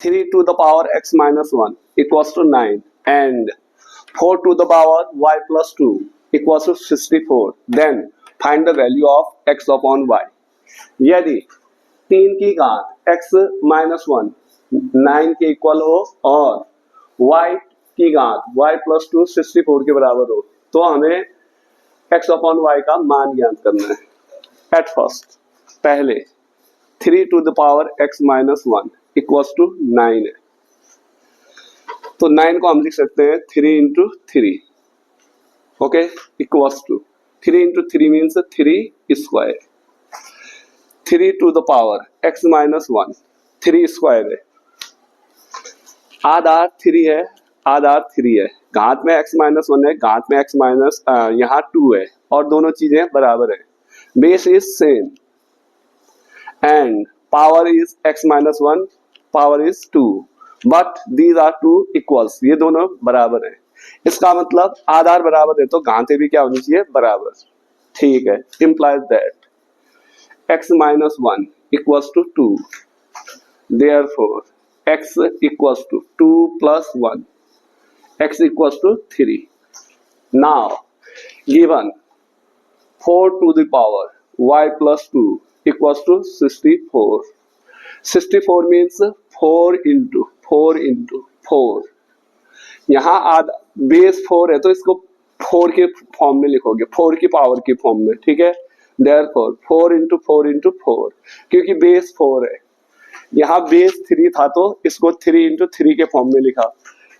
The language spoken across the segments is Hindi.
3 to the power x minus 1 equals to 9 and 4 to the power y plus 2 equals to 64. Then find the value of x upon y. यदि 3 की घात x माइनस 1 9 के इक्वल हो और y की घात y प्लस 2 64 के बराबर हो तो हमें x अपॉन y का मान ज्ञात करना है. एट फर्स्ट पहले 3 to the power x minus 1 equals to 9 है, तो 9 को हम लिख सकते हैं 3 into 3. Okay, equals to 3 into 3 means 3 square. 3 to the power x minus 1 3 square है. आधार 3 है, आधार 3 है, घात में x माइनस 1 है, घात में x माइनस यहाँ 2 है और दोनों चीजें बराबर है. Base is same and power is x minus 1, power is 2, but these are two equals. ये दोनों बराबर हैं. इसका मतलब आधार बराबर है तो घातें भी क्या होनी चाहिए, बराबर. ठीक है, implies that x minus 1 equals to 2. Therefore x equals to 2 plus 1, x equals to 3. Now given 4 to the power y plus 2 equals to 64. 64 means 4 into 4. यहाँ आधा बेस 4 है तो इसको 4 के फॉर्म में लिखोगे, 4 की पावर के फॉर्म में. ठीक है, therefore 4 into 4 क्योंकि बेस 4 है. यहाँ बेस 3 था तो इसको 3 into 3 के फॉर्म में लिखा.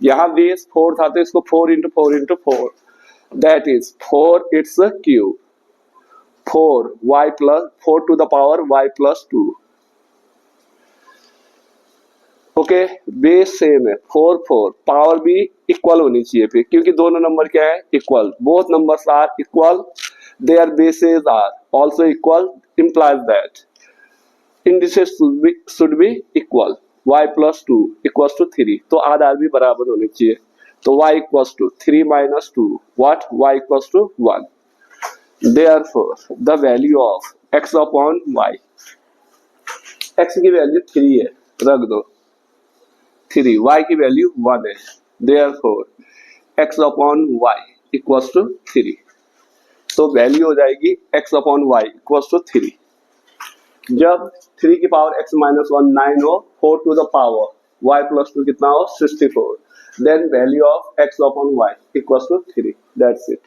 यहाँ बेस 4 था तो इसको 4 into 4 that is 4 it's a cube. 4 y plus 4 to the power y plus 2. Okay, base same है 4 पावर भी इक्वल होनी चाहिए फिर, क्योंकि दोनों नंबर क्या है, equal. Both numbers are equal, their bases are also equal, implies that indices should be equal. y plus 2 equals to 3, तो आधार भी बराबर होने चाहिए. तो y equals to 3 minus 2, what, y equals to 1. Therefore the value of x upon y, x की वैल्यू 3 है, रख दो 3, y की वैल्यू 1 है. Therefore x upon y equals to 3. तो वैल्यू हो जाएगी x upon y equals to 3. जब 3 की पावर x माइनस 1 9 हो, 4 to the power y plus 2 कितना हो, 64. Then value of x upon y equals to 3. That's it.